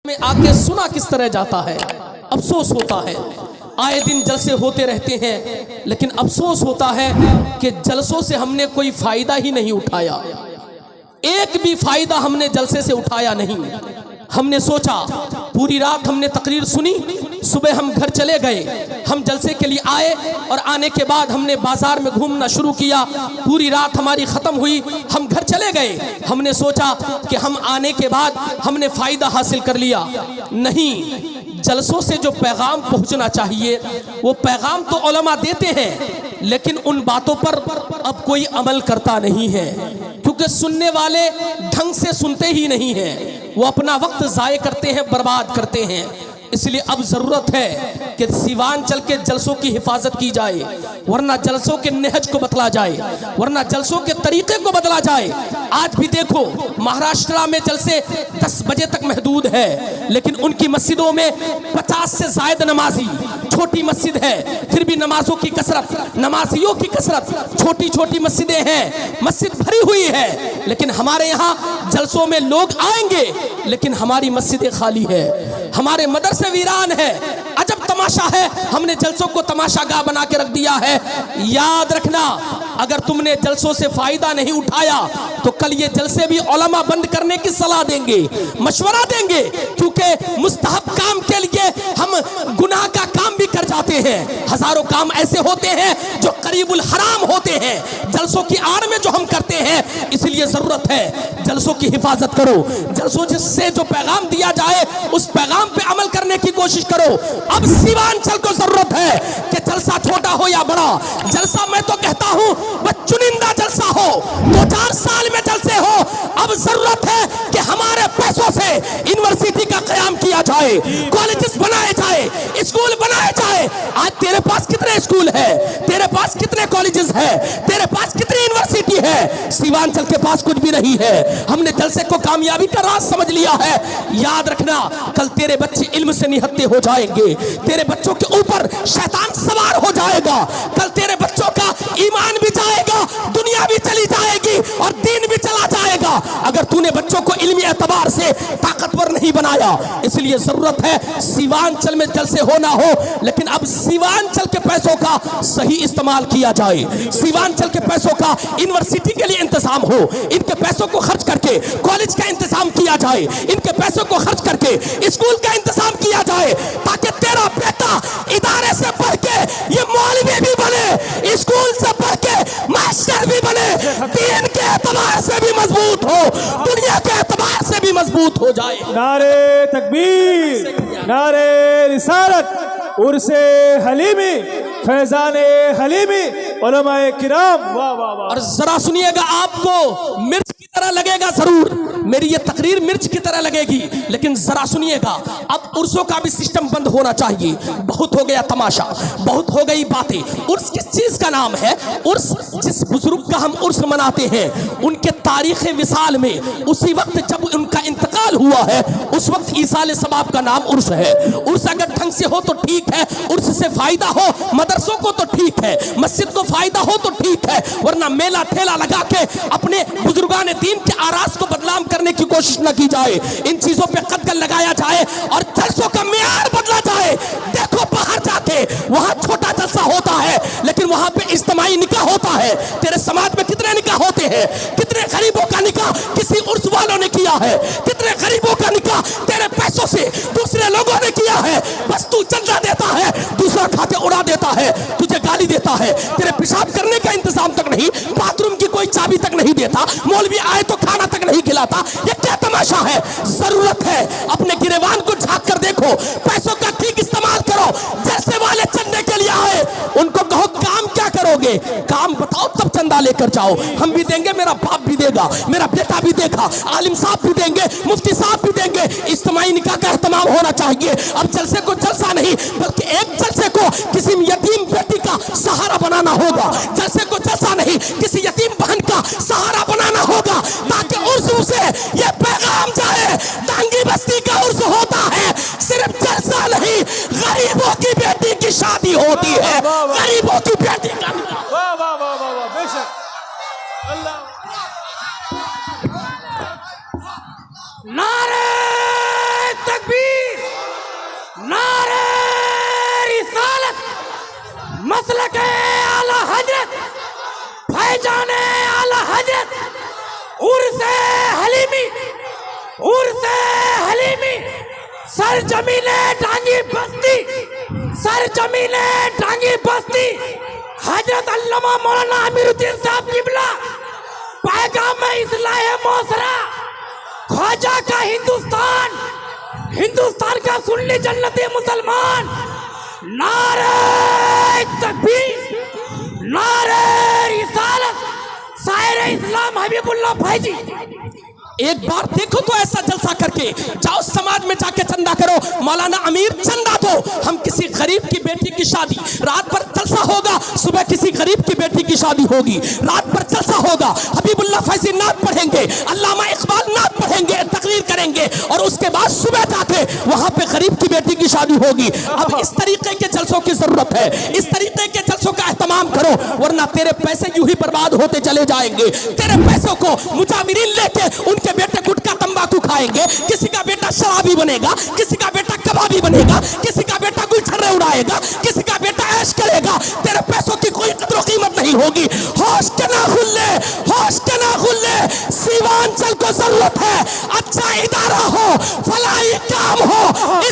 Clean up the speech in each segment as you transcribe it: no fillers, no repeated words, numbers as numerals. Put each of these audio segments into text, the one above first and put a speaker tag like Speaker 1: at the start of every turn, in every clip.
Speaker 1: में आके सुना किस तरह जाता है। अफसोस होता है, आए दिन जलसे होते रहते हैं, लेकिन अफसोस होता है कि जलसों से हमने कोई फायदा ही नहीं उठाया। एक भी फायदा हमने जलसे से उठाया नहीं। हमने सोचा, पूरी रात हमने तकरीर सुनी, सुबह हम घर चले गए। हम जलसे के लिए आए और आने के बाद हमने बाजार में घूमना शुरू किया। पूरी रात हमारी ख़त्म हुई, हम घर चले गए। हमने सोचा कि हम आने के बाद हमने फ़ायदा हासिल कर लिया। नहीं, जलसों से जो पैगाम पहुंचना चाहिए वो पैगाम तो उलमा देते हैं, लेकिन उन बातों पर अब कोई अमल करता नहीं है, क्योंकि सुनने वाले ढंग से सुनते ही नहीं हैं। वो अपना वक्त ज़ाय करते हैं, बर्बाद करते हैं। इसलिए अब ज़रूरत है कि सीवांचल के जलसों की हिफाजत की जाए, वरना जलसों के नहज को बदला जाए, वरना जलसों के तरीक़े को बदला जाए। आज भी देखो, महाराष्ट्र में जलसे 10 बजे तक महदूद है, लेकिन उनकी मस्जिदों में 50 से ज़ायद नमाजी, छोटी मस्जिद है फिर भी नमाजों की कसरत, नमाजियों की कसरत, छोटी छोटी मस्जिदें हैं, मस्जिद भरी हुई है। लेकिन हमारे यहाँ जलसों में लोग आएंगे, लेकिन हमारी मस्जिदें खाली है, हमारे मदरसे वीरान है। अजब तमाशा है, हमने जलसों को तमाशागाह बना के रख दिया है। याद रखना, अगर तुमने जलसों से फायदा नहीं उठाया तो कल ये जलसे भी उलमा बंद करने की सलाह देंगे, मशवरा देंगे, क्योंकि मुस्तहब काम के लिए हम गुनाह का काम भी कर जाते हैं। हजारों काम ऐसे होते हैं जो करीबुल हराम होते हैं, जलसों की आड़ में जो हम करते हैं। इसलिए जरूरत है जलसों की हिफाजत करो, जलसों से जो पैगाम दिया जाए उस पैगाम पे अमल करने की कोशिश करो। अब सीवांचल को जरूरत है कि जलसा छोटा हो या बड़ा, जलसा मैं तो कहता हूं बस चुनिंदा जलसा हो, 2-4 साल में जलसे हो। अब जरूरत है कि हमारे पैसों से यूनिवर्सिटी का कयाम किया जाए, कॉलेजेस बनाए जाए, स्कूल बनाए जाए। आज तेरे पास कितने स्कूल है, तेरे पास कितने कॉलेजेस है, तेरे पास कितनी यूनिवर्सिटी है? सीवांचल के पास कुछ भी नहीं है। हमने जलसे को कामयाबी का राज समझ लिया है। याद रखना, कल तेरे बच्चे इल्म से निहत्ते हो जाएंगे, तेरे बच्चों के ऊपर शैतान सवार हो जाएगा, कल तेरे बच्चों का ईमान भी जाएगा, दुनिया भी चली जाएगी और दीन भी चला जाएगा, अगर तूने बच्चों को इल्मी एतबार से ताकतवर नहीं बनाया। इसलिए जरूरत है सीवांचल में जलसे हो ना हो, लेकिन अब सीवांचल के पैसों का सही इस्तेमाल किया जाए, सीवांचल के पैसों का यूनिवर्सिटी के लिए इंतजाम हो, इनके पैसों को खर्च करके कॉलेज का इंतजाम किया जाए, इनके पैसों को खर्च करके स्कूल का इंतजाम किया जाए, ताकि तेरा बेटा इदारे से पढ़ के ये मौलवी भी बने, स्कूल से पढ़ के मास्टर भी बने, दीन के एतबार से भी मजबूत हो, दुनिया के एतबार से भी मजबूत हो जाए।
Speaker 2: नारे तकबीर, नारे रिसालत, उर्से हलीमी, फैजाने हलीमी, उलमाए किराम, वाह वाह वाह।
Speaker 1: और जरा सुनिएगा, आपको मिर्च की तरह लगेगा, जरूर मेरी ये तकरीर मिर्च की तरह लगेगी, लेकिन जरा सुनिएगा, अब उर्सों का भी सिस्टम बंद होना चाहिए। बहुत हो गया तमाशा, बहुत हो गई बातें। उर्स किस चीज का नाम है? उर्स जिस बुजुर्ग का हम उर्स मनाते हैं, उनके तारीख विसाल में उसी वक्त जब उनका इंतकाल हुआ है, उस वक्त ईसाल सबाब का नाम उर्स है। उर्स अगर ढंग से हो तो ठीक है, उर्स से फायदा हो मदरसों को तो ठीक है, मस्जिद को फायदा हो तो ठीक है, वरना मेला ठेला लगा के अपने बुजुर्गान दीन के आरास को बदनाम करने की कोशिश न की जाए। इन चीजों पे कदगन लगाया जाए और जलसों का मेयार बदला जाए। देखो बाहर जाके वहां छोटा जलसा होता है, लेकिन वहां पे इज्तिमाई निकाह होता है। तेरे समाज में कितने निकाह होते हैं? कितने गरीबों का निकाह किसी उर्स वालों ने किया है? कितने गरीबों का निकाह तेरे पैसों से दूसरे लोगों ने किया है? बस तू चंदा देता है, दूसरा खाते उड़ा देता है, तुझे गाली देता है, तेरे पेशाब करने का इंतजाम तक नहीं, बाथरूम की कोई चाबी तक नहीं देता, मौलवी आए तो खाना तक नहीं खिलाता। ये क्या तमाशा है? जरूरत है अपने गिरेवान को झांक कर देखो, पैसों का ठीक इस्तेमाल करो। जैसे वाले चंदे के लिए आए, उनको कहो काम क्या करोगे, काम बताओ, तब चंदा लेकर जाओ। हम भी देंगे, मेरा बाप भी देगा, मेरा बेटा भी देगा, आलिम साहब भी देंगे, मुफ्ती साहब भी देंगे। इज्तिमाई निकाह का एहतमाम होना चाहिए। अब जलसे को जलसा नहीं, बल्कि एक जलसे को किसी यतीम बेटी का सहारा बनाना होगा, जलसे को जलसा नहीं किसी यतीम बहन का सहारा बनाना होगा, ताकि उर्स से ये पैगाम जाए, टांगी बस्ती का उर्स होता है, सिर्फ जलसा नहीं, गरीबों की बेटी की शादी होती है, गरीबों की बेटी का।
Speaker 2: वाह वाह वाह वाह वाह, बेशक अल्लाह।
Speaker 1: नारे तकबीर। उर्से हलीमी, उर्से हलीमी, सर जमीने टांगी बस्ती, सर जमीने टांगी बस्ती, हजरत अल्लामा मौलाना अमीरुद्दीन साहब किबला, पैगाम इस्लाह मौसरा, ख्वाजा का हिंदुस्तान, हिंदुस्तान का सुन्नी जन्नती मुसलमान, नारे तकबीर, नारे रिसालत, शायर इस्लाम हबीबुल्लाह भाई जी। एक बार देखो तो ऐसा जलसा करके जाओ, समाज में जाके चंदा करो, मौलाना अमीर चंदा दो, हम किसी गरीब की बेटी की शादी, रात भर जलसा होगा, सुबह किसी गरीब की बेटी की शादी होगी, रात भर जलसा होगा, हबीबुल्लाह फैजी नात पढ़ेंगे, अल्लामा इकबाल नात पढ़ेंगे, तकरीर करेंगे, और उसके बाद सुबह जाके वहां पे गरीब की बेटी की शादी होगी। अब इस तरीके के जलसों की जरूरत है, इस तरीके के जलसों का एहतमाम करो, वरना तेरे पैसे यूं ही बर्बाद होते चले जाएंगे। तेरे पैसों को मुजाविरीन लेके उनके बेटे गुटखा तंबाकू खाएंगे, किसी का बेटा शराबी बनेगा, किसी का बेटा कबाबी बनेगा, किसी का बेटा गुलछर्रे उड़ाएगा, किसी का बेटा ऐश करेगा, तेरे पैसों की कोई कदर कीमत नहीं होगी। होश के ना खुले, होश के ना खुले, सीमांचल को जरूरत है अच्छा इदारा हो, फलाही काम हो,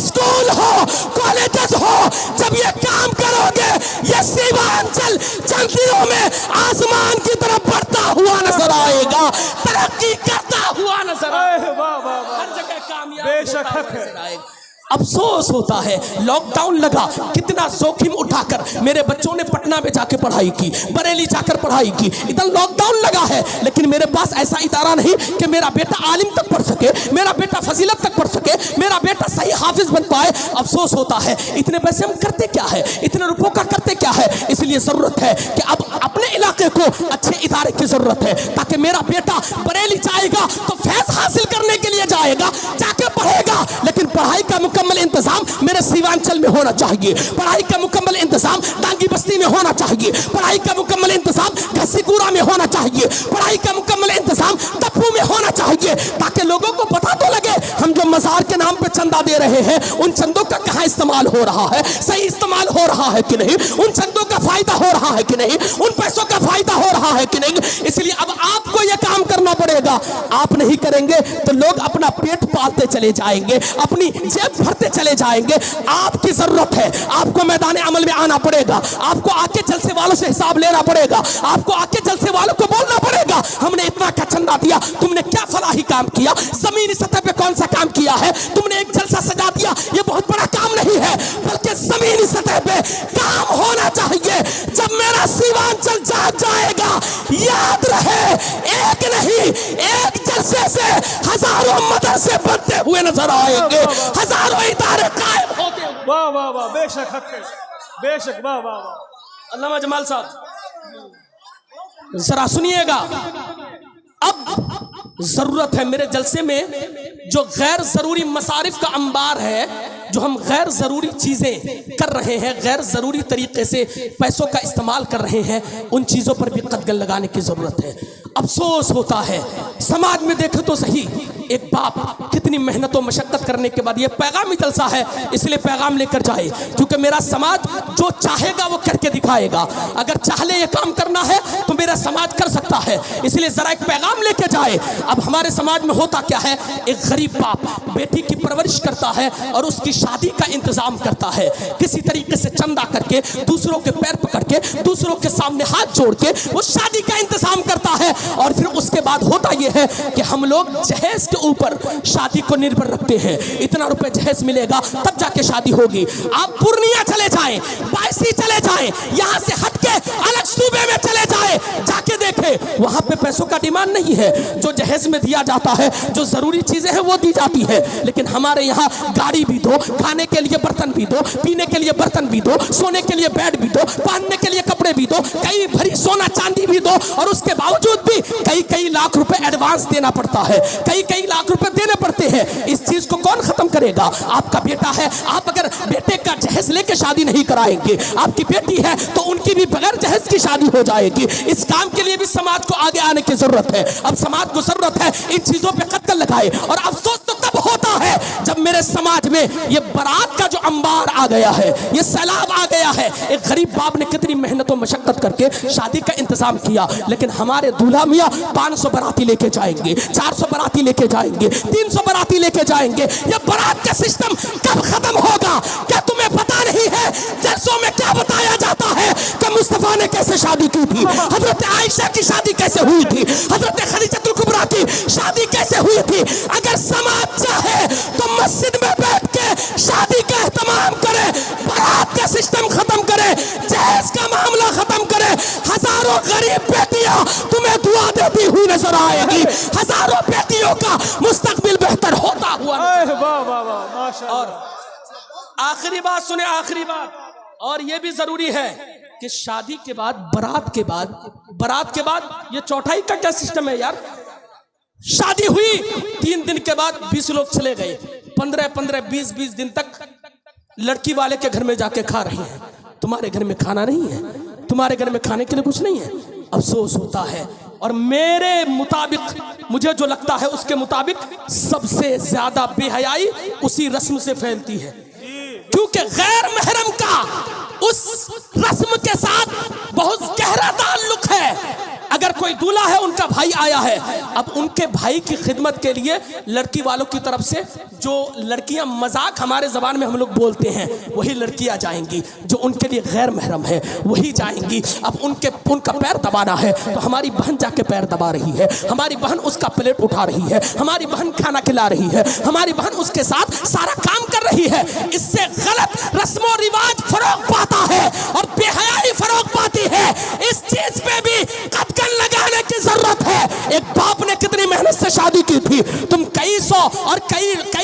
Speaker 1: स्कूल हो, कॉलेजेस हो। जब ये काम करोगे ये सीमांचल चंद दिनों में आसमान की तरफ बढ़ता हुआ नजर आएगा, तरक्की करता हुआ नजर आएगा,
Speaker 2: वाह वाह वाह,
Speaker 1: हर जगह कामयाब
Speaker 2: बेशक
Speaker 1: होता
Speaker 2: हक है।
Speaker 1: नजर आएगा। अफसोस होता है, लॉकडाउन लगा, कितना जोखिम उठाकर मेरे बच्चों ने पटना में जाके पढ़ाई की, बरेली जाकर पढ़ाई की, इधर लॉकडाउन लगा है, लेकिन मेरे पास ऐसा इदारा नहीं कि मेरा बेटा आलिम तक पढ़ सके, मेरा बेटा फजीलत तक पढ़ सके, मेरा बेटा सही हाफिज बन पाए। अफसोस होता है, इतने पैसे हम करते क्या है, इतने रुपयों का करते क्या है। इसलिए जरूरत है कि अब अपने इलाके को अच्छे इदारे की जरूरत है, ताकि मेरा बेटा बरेली जाएगा तो फैज हासिल करने के लिए जाएगा, जाके पढ़ेगा, लेकिन पढ़ाई का मुकम्मल इंतजाम मेरे सीमांचल में होना चाहिए, पढ़ाई का मुकम्मल इंतजाम टांगी बस्ती में होना चाहिए, पढ़ाई का मुकम्मल इंतजाम घसीपुरा में होना चाहिए, पढ़ाई का मुकम्मल इंतजाम टप्पू में होना चाहिए, ताकि लोगों को पता तो लगे हम जो मजार के नाम पे चंदा दे रहे हैं उन चंदों का कहाँ इस्तेमाल हो रहा है, सही इस्तेमाल हो रहा है कि नहीं, उन चंदों का फायदा हो रहा है कि नहीं, उन पैसों का फायदा हो रहा है कि नहीं। इसलिए अब आपको यह काम करना पड़ेगा, आप नहीं करेंगे तो लोग अपना पेट पालते चले जाएंगे, अपनी जेब भरते चले जाएंगे। आपकी जरूरत है, आपको मैदान अमल में आना पड़ेगा, आपको आके जलसे वालों से हिसाब लेना पड़ेगा, आपको आके जलसे वालों को बोलना पड़ेगा हमने इतना का चंदा दिया, तुमने क्या फलाही काम किया, जमीनी सतह पे कौन सा काम किया है, तुमने एक जलसा सजा दिया, ये बहुत बड़ा काम नहीं है, बल्कि जमीनी सतह पे काम होना चाहिए। जब मेरा सीमांचल जाग जाएगा, याद रहे एक नहीं एक जलसे से हजारों मदरसे बनते हुए नजर आएंगे, हजारों इदारे कायम होते हुए।
Speaker 2: वाह वाह वाह, बेशक हक है, बेशक, वाह वाह वाह।
Speaker 1: अल्लामा जमाल साहब जरा सुनिएगा, अब जरूरत है मेरे जलसे में जो गैर जरूरी मसारिफ का अंबार है, जो हम गैर ज़रूरी चीज़ें कर रहे हैं, गैर ज़रूरी तरीके से पैसों का इस्तेमाल कर रहे हैं, उन चीज़ों पर भी कदगन लगाने की ज़रूरत है। अफसोस होता है, समाज में देखें तो सही, एक बाप कितनी मेहनत और मशक्क़त करने के बाद ये पैगाम जलसा है, इसलिए पैगाम लेकर जाए, क्योंकि मेरा समाज जो चाहेगा वो करके दिखाएगा। अगर चाहले ये काम करना है तो मेरा समाज कर सकता है, इसलिए ज़रा एक पैगाम लेके जाए। अब हमारे समाज में होता क्या है, एक गरीब बाप बेटी की परवरिश करता है और उसकी शादी का इंतजाम करता है, किसी तरीके से चंदा करके, दूसरों के पैर पकड़ के, दूसरों के सामने हाथ जोड़ के वो शादी का इंतजाम करता है। और फिर उसके बाद होता यह है कि हम लोग जहेज के ऊपर शादी को निर्भर रखते हैं, इतना रुपए जहेज मिलेगा तब जाके शादी होगी। आप पूर्णिया चले जाएं, बायसी चले जाएं, यहां से हटके अलग सूबे में चले जाएं, जाके देखें वहां पे पैसों का डिमांड नहीं है, जो जहेज में दिया जाता है, जो जरूरी चीजें हैं वो दी जाती है। लेकिन हमारे यहाँ गाड़ी भी दो, खाने के लिए बर्तन भी दो, पीने के लिए बर्तन भी दो, सोने के लिए बेड भी दो, पहनने के लिए कपड़े भी दो, कई भरी सोना चांदी भी दो, और उसके बावजूद भी कई लाख रुपए एडवांस देना पड़ता है, कई लाख रुपए देने पड़ते हैं। इस चीज को कौन खत्म करेगा? आपका बेटा है, आप अगर बेटे का जहेज लेके शादी नहीं कराएंगे, आपकी बेटी है तो उनकी भी बगैर जहेज की शादी हो जाएगी। इस काम के लिए भी समाज को आगे आने की जरूरत है। अब समाज को जरूरत है इन चीजों पे कत्ल लगाए। और अफसोस तो तब होता है जब मेरे समाज में ये बारात का जो अंबार आ गया है, ये सैलाब आ गया है। एक गरीब बाप ने कितनी मेहनत और मशक्कत करके शादी का इंतजाम किया, लेकिन हमारे दूल्हा मियाँ 500 बाराती लेके जाएंगे, 400 बाराती लेके जाएंगे, 300 बाराती लेके जाएंगे। ये बारात का सिस्टम कब खत्म होगा? क्या तुम्हें पता नहीं है जलसों में क्या बताया जाता है कि मुस्तफा ने कैसे शादी की थी, हजरत आयशा की शादी कैसे हुई थी, हजरत खदीजतुल कुबरा की शादी कैसे हुई थी। अगर समाज चाहे तो मस्जिद में बैठ के शादी का एहतमाम करे, बारात का सिस्टम खत्म करे, जहेज का मामला खत्म करे। हजारों गरीब बेटियां तुम्हें दुआ देती हुई नजर आएगी, हजारों बेटियों का मुस्तकबिल बेहतर होता हुआ।
Speaker 2: वाह वाह वाह माशाअल्लाह।
Speaker 1: और आखिरी बात सुने, आखिरी बात, और ये भी जरूरी है कि शादी के बाद बारात के बाद ये चौथाई का क्या सिस्टम है यार? शादी हुई 3 दिन के बाद 20 लोग चले गए, 15-15, 20-20 दिन तक लड़की वाले के घर में जाके खा रहे हैं। तुम्हारे घर में खाना नहीं है, तुम्हारे घर में खाने के लिए कुछ नहीं है। अफसोस होता है। और मेरे मुताबिक, मुझे जो लगता है उसके मुताबिक सबसे ज्यादा बेहयाई उसी रस्म से फैलती है, क्योंकि गैर महरम का उस रस्म के साथ बहुत गहरा ताल्लुक है। अगर कोई दूल्हा है, उनका भाई आया है, अब उनके भाई की खिदमत के लिए लड़की वालों की तरफ से जो लड़कियां मजाक हमारे जबान में हम लोग बोलते हैं, वही लड़कियां जाएंगी। जो उनके लिए गैर महरम है वही जाएंगी। अब उनका पैर दबाना है तो हमारी बहन जाके पैर दबा रही है, हमारी बहन उसका प्लेट उठा रही है, हमारी बहन खाना खिला रही है, हमारी बहन उसके साथ सारा काम कर रही है। इससे गलत रस्मों रिवाज फरोग पाता है और बेहयाई फरोग पाती है। इस चीज पे भी कतकन लगाने की जरूरत है। एक बाप ने कितनी मेहनत से शादी की थी, तुम कई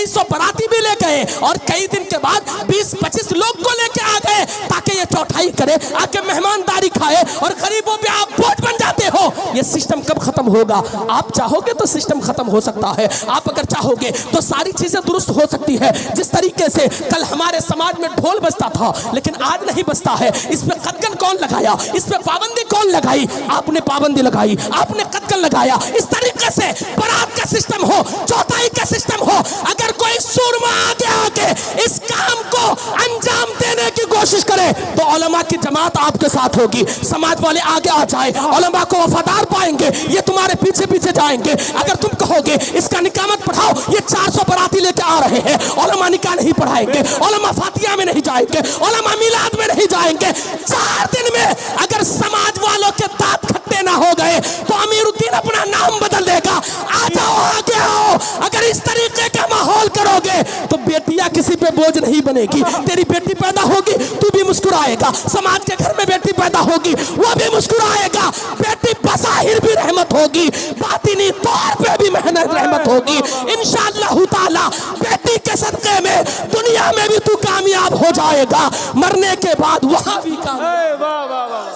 Speaker 1: सौ बाराती भी ले गए और कई दिन के बाद 20-25 लोग को लेके आ गए ताकि ये चौथाई करे, आके मेहमानदारी खाए, और गरीबों पे आप बोझ बन जाते हो। ये सिस्टम कब खत्म होगा? आप चाहोगे तो सिस्टम खत्म हो सकता है, आप अगर चाहोगे तो सारी चीजें दुरुस्त हो सकती है। जिस तरीके से कल हमारे समाज में ढोल बजता था लेकिन आज नहीं बजता है, इस पे कतकन कौन लगाया? इस पे पाबंदी कौन लगाई? आपने पाबंदी लगाई, आपने कतकन लगाया। इस तरीके से बारात का सिस्टम हो, चौथाई का सिस्टम हो। अगर कोई सूरमा आगे इस काम को अंजाम देने की कोशिश करे तो उलमा की जमात आपके साथ होगी। समाज वाले आगे आ जाए, उलमा को वफादार पाएंगे, ये तुम्हारे पीछे पीछे जाएंगे। अगर तुम कहोगे इसका निकाह मत पढ़ाओ, ये 400 बाराती लेके आ रहे हैं, उलमा निकाह नहीं पढ़ाएंगे, उलमा फातिहा में नहीं जाएंगे, उलमा मिलाद में नहीं जाएंगे। 4 दिन में अगर समाज वालों के दांत खट्टे ना हो गए तो अमीरुद्दीन अपना नाम बदल देगा। आ जाओ, आगे आओ। अगर इस तरीके का माहौल करोगे तो बेटियां किसी पे बोझ नहीं बनेगी। तेरी बेटी पैदा होगी, तू भी मुस्कुराएगा। समाज के घर में बेटी पैदा होगी, वो भी मुस्कुराएगा। बेटी बसाहिर भी रहमत होगी, बातिनी तौर पे भी मेहनत रहमत होगी। इंशाअल्लाह ताला बेटी के सदके में दुनिया में भी तू कामयाब हो जाएगा, मरने के बाद वहां भी कामयाब।
Speaker 2: वाह वाह वाह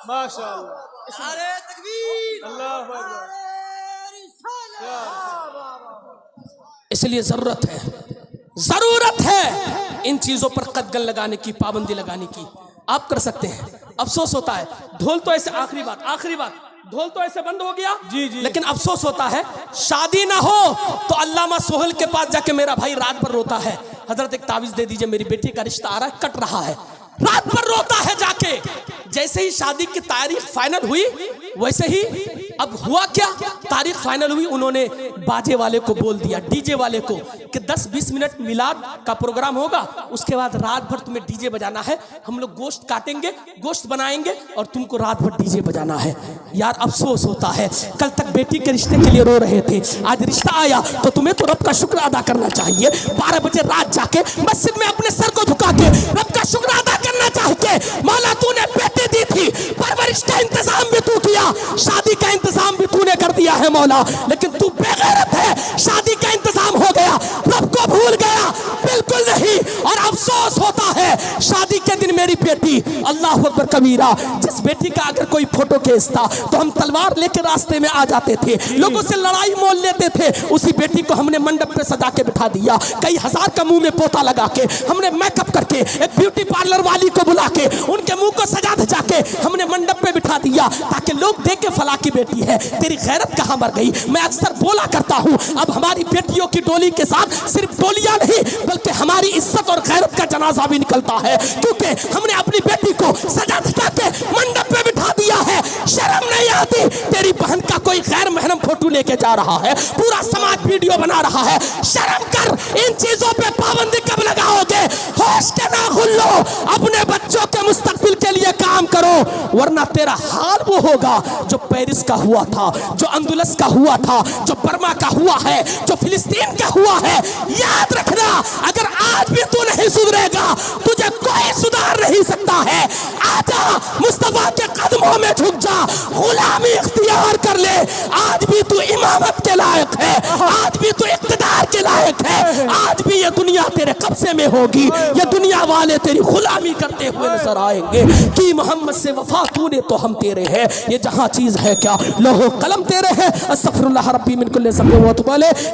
Speaker 2: माशाअल्लाह।
Speaker 3: नारे तकबीर,
Speaker 2: अल्लाह अकबर।
Speaker 1: इसलिए जरूरत है इन चीजों पर कदगन लगाने की, पाबंदी लगाने की। आप कर सकते हैं। अफसोस होता है ढोल तो ऐसे, आखिरी बात, ढोल तो ऐसे बंद हो गया।
Speaker 2: जी जी।
Speaker 1: लेकिन अफसोस होता है शादी ना हो तो अल्लामा सोहेल के पास जाके मेरा भाई रात भर रोता है, हजरत एक तावीज दे दीजिए, मेरी बेटी का रिश्ता आ रहा है, कट रहा है। रात भर रोता है जाके। जैसे ही शादी की तारीख फाइनल हुई, वैसे ही अब हुआ क्या, तारीख फाइनल हुई, उन्होंने बाजे वाले को बोल दिया, डीजे वाले को, कि 10-20 मिनट मिलाद का प्रोग्राम होगा, उसके बाद रात भर तुम्हें डीजे बजाना है, हम लोग गोश्त काटेंगे, गोश्त बनाएंगे और तुमको रात भर डीजे बजाना है। यार अफसोस होता है, कल तक बेटी के रिश्ते के लिए रो रहे थे, आज रिश्ता आया तो तुम्हें तो रब का शुक्र अदा करना चाहिए। 12 बजे रात जाके मस्जिद में अपने सर को झुका के रब का शुक्र अदा करना चाहिए। मौला तूने बेटी दी थी, परवरिश का इंतजाम भी तू किया, शादी का इंतजाम भी तूने कर दिया है मौला, लेकिन तू बेगैरत है। शादी का इंतजाम हो गया, रब को भूल गया, बिल्कुल नहीं। और अब अफसोस होता है शादी के दिन मेरी बेटी, अल्लाह अकबर कबीरा, जिस बेटी का अगर कोई फोटो खींचता तो हम तलवार लेके रास्ते में आ जाते थे, लोगों से लड़ाई मोल लेते थे। उसी बेटी को हमने मंडप पे सजा के बिठा दिया, कई हजार का मुंह में पोता लगा के, हमने मेकअप करके, एक ब्यूटी पार्लर वाली को बुला के उनके मुंह को सजा धजा के हमने मंडप पे बिठा दिया, ताकि लोग देखे फला की बेटी है, तेरी गैरत कहां मर गई। मैं अक्सर बोला करता हूं, अब हमारी बेटियों की डोली के साथ सिर्फ डोलियां नहीं बल्कि हमारी इज्जत और गैरत का जनाजा भी निकलता है, क्योंकि हमने अपनी बेटी को सजा धजा के मंडप पे बिठा दिया है। शर्म नहीं आती? तेरी बहन का कोई गैर महरम फोटो लेके जा रहा है, पूरा समाज वीडियो बना रहा है, शर्म कर। इन चीजों पे पाबंदी कब लगाओगे? होश के ना खुल्लो, अपने बच्चों के मुस्तकबिल के लिए काम करो, वरना तेरा हाल वो होगा जो पेरिस का हुआ था, जो अंदुलस का हुआ था, जो बर्मा का हुआ है, जो फिलिस्तीन का हुआ है। याद रखना, अगर आज भी तू नहीं सुधरेगा तुझे कोई सुधार नहीं सकता है। आजा मुस्तफा के कदमों में झुक जा, गुलामी इख्तियार कर ले। आज भी तू इमामत के लायक है, आज भी तू इख्तिदार के लायक है, आज भी ये दुनिया तेरे कब्जे में होगी, ये दुनिया वाले तेरी गुलामी करते हुए नजर आएंगे कि मोहम्मद से वफा तूने तो हम तेरे हैं, ये जहां चीज है क्या लोहो कलम तेरे हैं। अस्तगफिरुल्लाह रब्बी मिन कुल्ली ज़ंबिन व तूब अलैह।